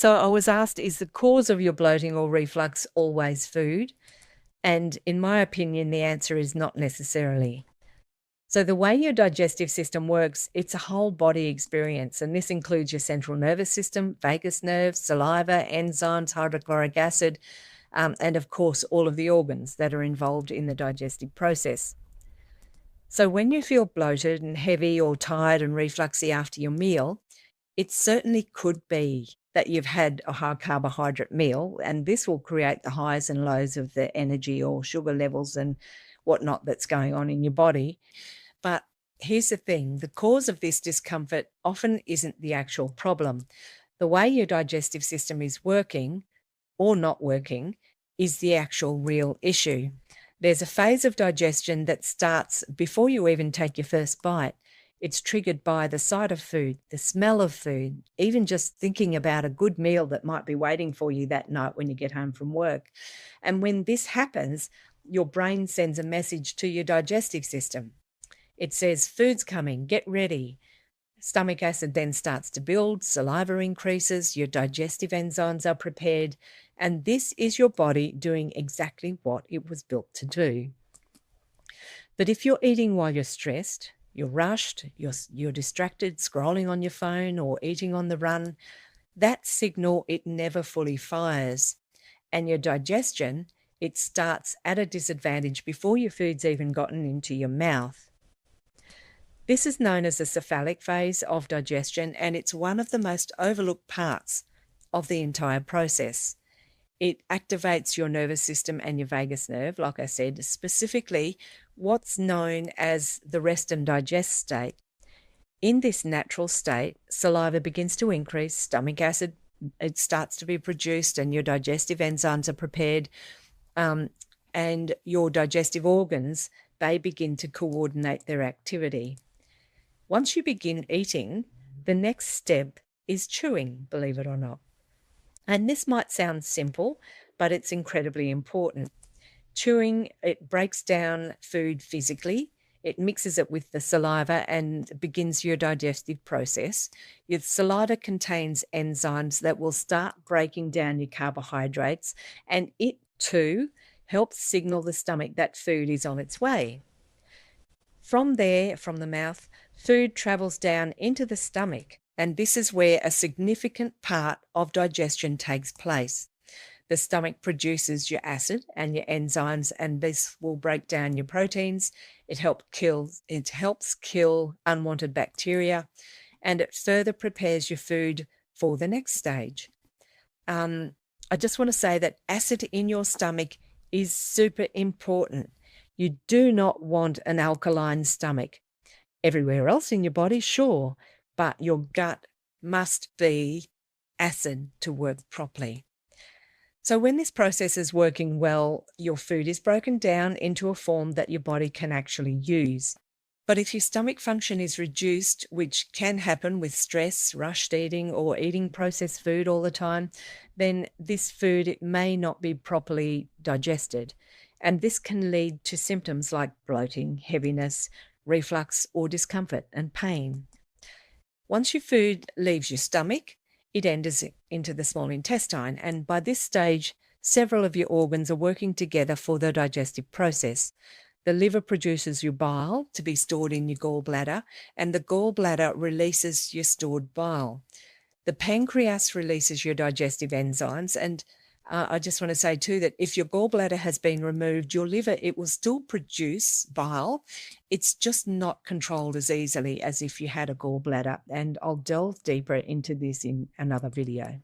So I was asked, is the cause of your bloating or reflux always food? And in my opinion, the answer is not necessarily. So the way your digestive system works, it's a whole body experience, and this includes your central nervous system, vagus nerve, saliva, enzymes, hydrochloric acid, and of course, all of the organs that are involved in the digestive process. So when you feel bloated and heavy or tired and refluxy after your meal, it certainly could be that you've had a high carbohydrate meal, and this will create the highs and lows of the energy or sugar levels and whatnot that's going on in your body. But here's the thing, the cause of this discomfort often isn't the actual problem. The way your digestive system is working or not working is the actual real issue. There's a phase of digestion that starts before you even take your first bite. It's triggered by the sight of food, the smell of food, even just thinking about a good meal that might be waiting for you that night when you get home from work. And when this happens, your brain sends a message to your digestive system. It says, food's coming, get ready. Stomach acid then starts to build, saliva increases, your digestive enzymes are prepared, and this is your body doing exactly what it was built to do. But if you're eating while you're stressed, you're rushed, you're distracted, scrolling on your phone or eating on the run, that signal, it never fully fires. And your digestion, it starts at a disadvantage before your food's even gotten into your mouth. This is known as the cephalic phase of digestion, and it's one of the most overlooked parts of the entire process. It activates your nervous system and your vagus nerve, like I said, specifically what's known as the rest and digest state. In this natural state, saliva begins to increase, stomach acid, it starts to be produced, and your digestive enzymes are prepared, and your digestive organs, they begin to coordinate their activity. Once you begin eating, the next step is chewing, believe it or not. And this might sound simple, but it's incredibly important. Chewing, it breaks down food physically. It mixes it with the saliva and begins your digestive process. Your saliva contains enzymes that will start breaking down your carbohydrates, and it too helps signal the stomach that food is on its way. From there, from the mouth, food travels down into the stomach, and this is where a significant part of digestion takes place. The stomach produces your acid and your enzymes, and this will break down your proteins. It helps kill unwanted bacteria, and it further prepares your food for the next stage. I just want to say that acid in your stomach is super important. You do not want an alkaline stomach. Everywhere else in your body, sure, but your gut must be acid to work properly. So when this process is working well, your food is broken down into a form that your body can actually use. But if your stomach function is reduced, which can happen with stress, rushed eating, or eating processed food all the time, then this food, it may not be properly digested. And this can lead to symptoms like bloating, heaviness, reflux, or discomfort and pain. Once your food leaves your stomach, it enters into the small intestine, and by this stage, several of your organs are working together for the digestive process. The liver produces your bile to be stored in your gallbladder, and the gallbladder releases your stored bile. The pancreas releases your digestive enzymes, and I just want to say too that if your gallbladder has been removed, your liver, it will still produce bile. It's just not controlled as easily as if you had a gallbladder, and I'll delve deeper into this in another video.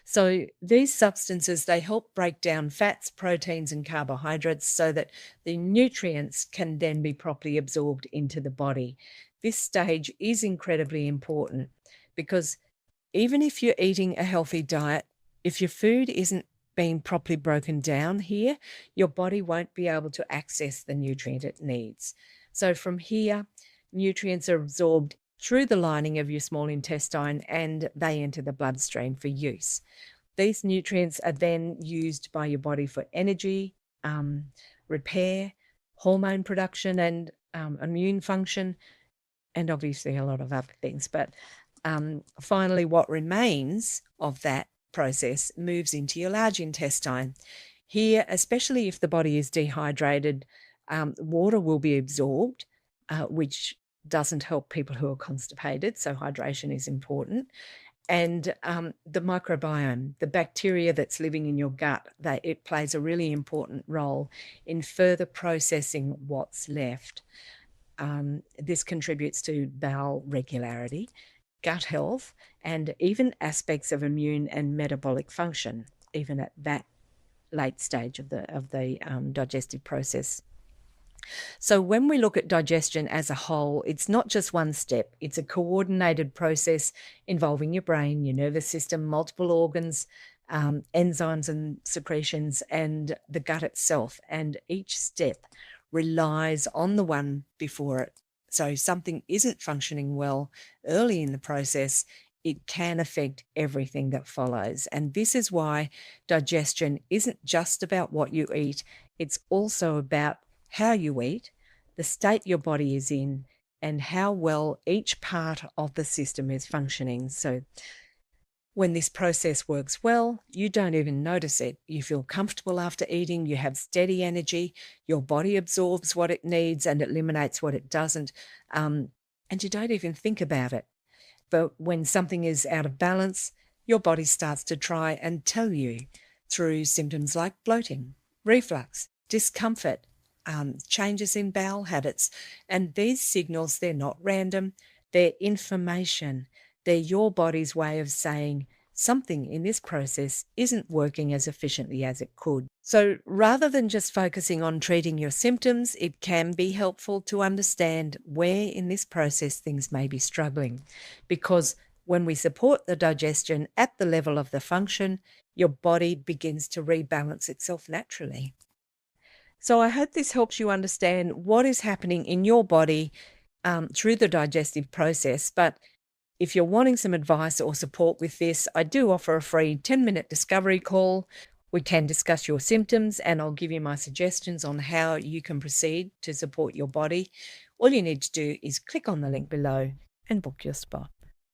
So these substances, they help break down fats, proteins, and carbohydrates so that the nutrients can then be properly absorbed into the body. This stage is incredibly important because even if you're eating a healthy diet, if your food isn't being properly broken down here, your body won't be able to access the nutrient it needs. So from here, nutrients are absorbed through the lining of your small intestine and they enter the bloodstream for use. These nutrients are then used by your body for energy, repair, hormone production, and immune function, and obviously a lot of other things. But Finally, what remains of that process moves into your large intestine. Here, especially if the body is dehydrated, water will be absorbed, which doesn't help people who are constipated. So hydration is important. And the microbiome, the bacteria that's living in your gut, it plays a really important role in further processing what's left. This contributes to bowel regularity, gut health, and even aspects of immune and metabolic function, even at that late stage of the digestive process. So when we look at digestion as a whole, it's not just one step. It's a coordinated process involving your brain, your nervous system, multiple organs, enzymes and secretions, and the gut itself. And each step relies on the one before it. So if something isn't functioning well early in the process, it can affect everything that follows. And this is why digestion isn't just about what you eat. It's also about how you eat, the state your body is in, and how well each part of the system is functioning. So when this process works well, you don't even notice it. You feel comfortable after eating, you have steady energy, your body absorbs what it needs and eliminates what it doesn't, and you don't even think about it. But when something is out of balance, your body starts to try and tell you through symptoms like bloating, reflux, discomfort, changes in bowel habits. And these signals, they're not random, they're information. They're your body's way of saying something in this process isn't working as efficiently as it could. So rather than just focusing on treating your symptoms, it can be helpful to understand where in this process things may be struggling. Because when we support the digestion at the level of the function, your body begins to rebalance itself naturally. So I hope this helps you understand what is happening in your body through the digestive process. But if you're wanting some advice or support with this, I do offer a free 10-minute discovery call. We can discuss your symptoms and I'll give you my suggestions on how you can proceed to support your body. All you need to do is click on the link below and book your spot.